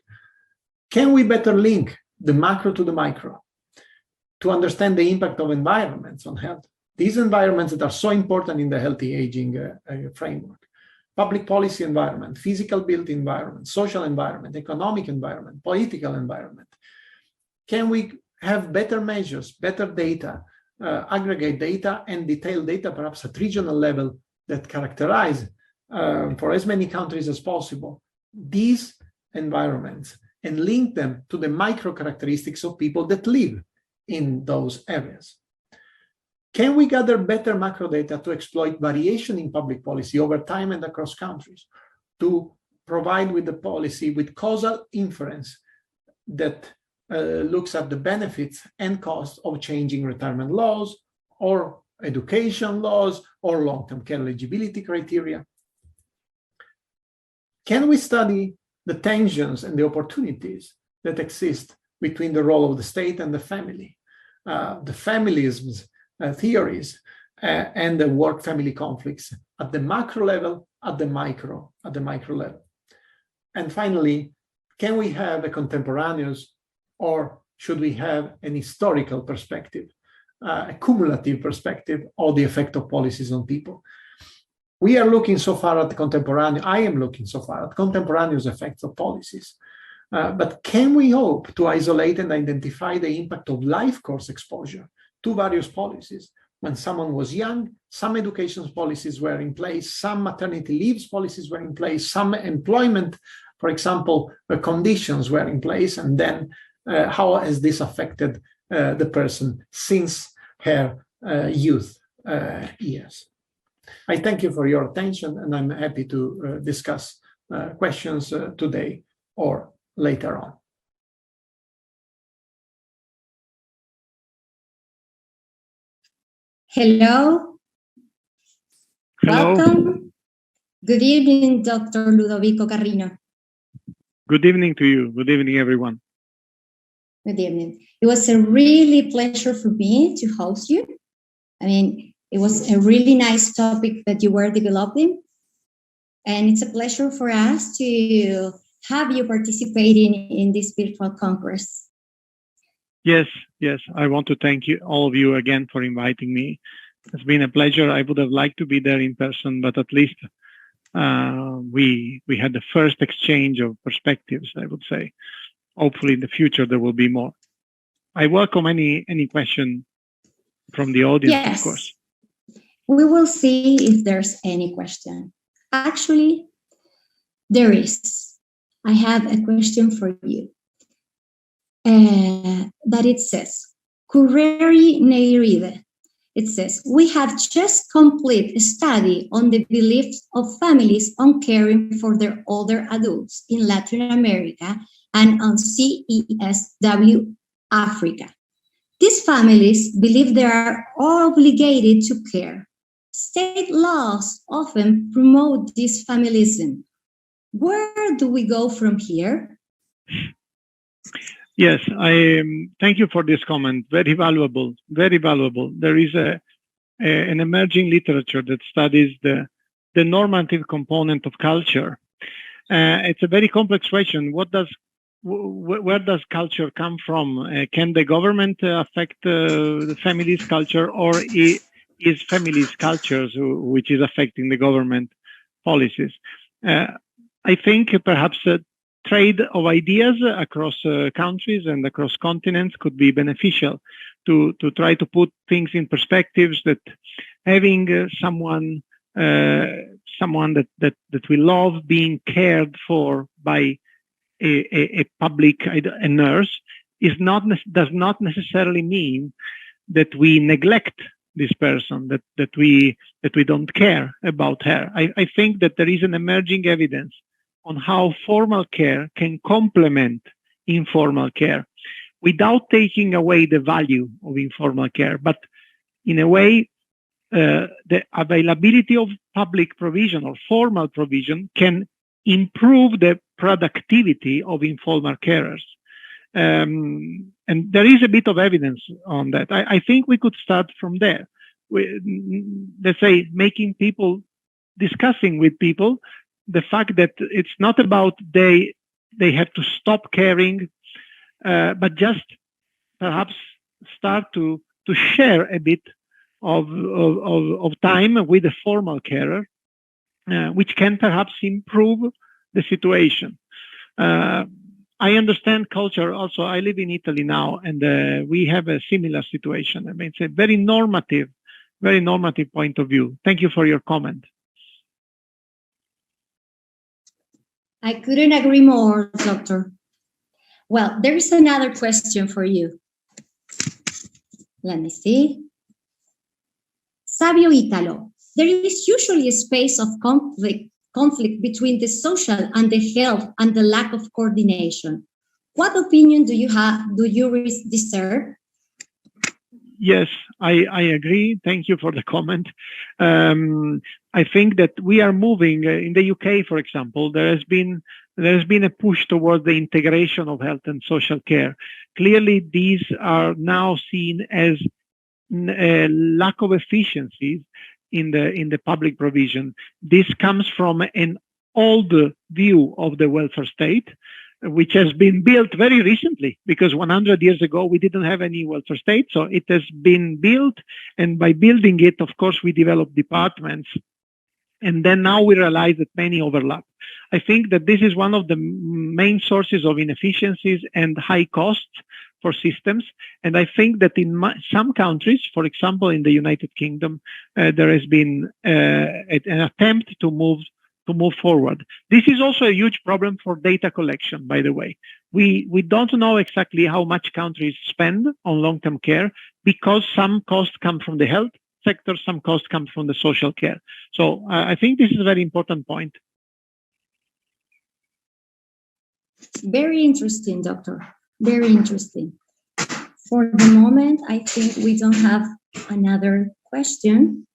Can we better link the macro to the micro to understand the impact of environments on health? These environments that are so important in the healthy aging framework: public policy environment, physical built environment, social environment, economic environment, political environment. Can we have better measures, better data, aggregate data and detailed data, perhaps at regional level, that characterize for as many countries as possible these environments and link them to the micro characteristics of people that live in those areas? Can we gather better macro data to exploit variation in public policy over time and across countries, to provide with the policy with causal inference that looks at the benefits and costs of changing retirement laws or education laws or long-term care eligibility criteria? Can we study the tensions and the opportunities that exist between the role of the state and the family, the familyisms theories, and the work-family conflicts at the macro level, at the micro level? And finally, can we have a contemporaneous, or should we have an historical perspective, a cumulative perspective of the effect of policies on people? We are looking so far at the contemporaneous, I am looking so far at contemporaneous effects of policies. But can we hope to isolate and identify the impact of life course exposure to various policies? When someone was young, some education policies were in place, some maternity leaves policies were in place, some employment, for example, conditions were in place, and then how has this affected the person since her youth years? I thank you for your attention, and I'm happy to discuss questions today or later on. Hello. Hello. Welcome. Good evening, Dr. Ludovico Carrino. Good evening to you. Good evening, everyone. Good evening. It was a really pleasure for me to host you. I mean, it was a really nice topic that you were developing. And it's a pleasure for us to have you participating in this virtual congress. Yes. I want to thank you, all of you, again for inviting me. It's been a pleasure. I would have liked to be there in person, but at least we had the first exchange of perspectives, I would say. Hopefully in the future there will be more. I welcome any question from the audience, Yes. Of course. We will see if there's any question. Actually, there is. I have a question for you. That it says, Curreri Neiride. It says, we have just completed a study on the beliefs of families on caring for their older adults in Latin America and on CESW Africa. These families believe they are obligated to care. State laws often promote this familism. Where do we go from here? Yes, I thank you for this comment. Very valuable, very valuable. There is an emerging literature that studies the normative component of culture. It's a very complex question. Where does culture come from? Can the government affect the family's culture, or is family's culture which is affecting the government policies? I think perhaps trade of ideas across countries and across continents could be beneficial. to try to put things in perspectives, that having someone that we love being cared for by a nurse does not necessarily mean that we neglect this person, that we don't care about her. I think that there is an emerging evidence on how formal care can complement informal care without taking away the value of informal care. But in a way, the availability of public provision or formal provision can improve the productivity of informal carers. And there is a bit of evidence on that. I think we could start from there. Let's say discussing with people the fact that it's not about they have to stop caring, but just perhaps start to share a bit of time with a formal carer, which can perhaps improve the situation. I understand culture also. I live in Italy now, and we have a similar situation. I mean, it's a very normative point of view. Thank you for your comment. I couldn't agree more, Doctor. Well, there is another question for you. Let me see. Savio Italo, there is usually a space of conflict between the social and the health and the lack of coordination. What opinion do you discern? Yes, I agree. Thank you for the comment. I think that we are moving in the UK, for example. There has been a push towards the integration of health and social care. Clearly, these are now seen as a lack of efficiencies in the public provision. This comes from an old view of the welfare state, which has been built very recently, because 100 years ago we didn't have any welfare state. So it has been built, and by building it, of course, we developed departments, and then now we realize that many overlap. I think that this is one of the main sources of inefficiencies and high costs for systems. And I think that in some countries, for example, in the United Kingdom, there has been an attempt to move forward. This is also a huge problem for data collection, by the way. We don't know exactly how much countries spend on long-term care, because some costs come from the health sector, some costs come from the social care. So I think this is a very important point. Very interesting, Doctor. Very interesting. For the moment, I think we don't have another question.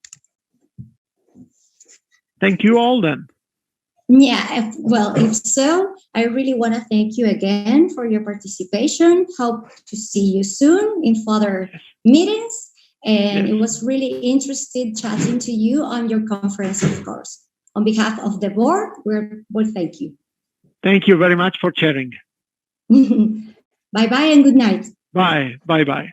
Thank you all then. Yeah, well, if so, I really want to thank you again for your participation. Hope to see you soon in further meetings. And it was really interesting chatting to you on your conference, of course. On behalf of the board, we'll thank you. Thank you very much for sharing. Bye-bye and good night. Bye. Bye-bye.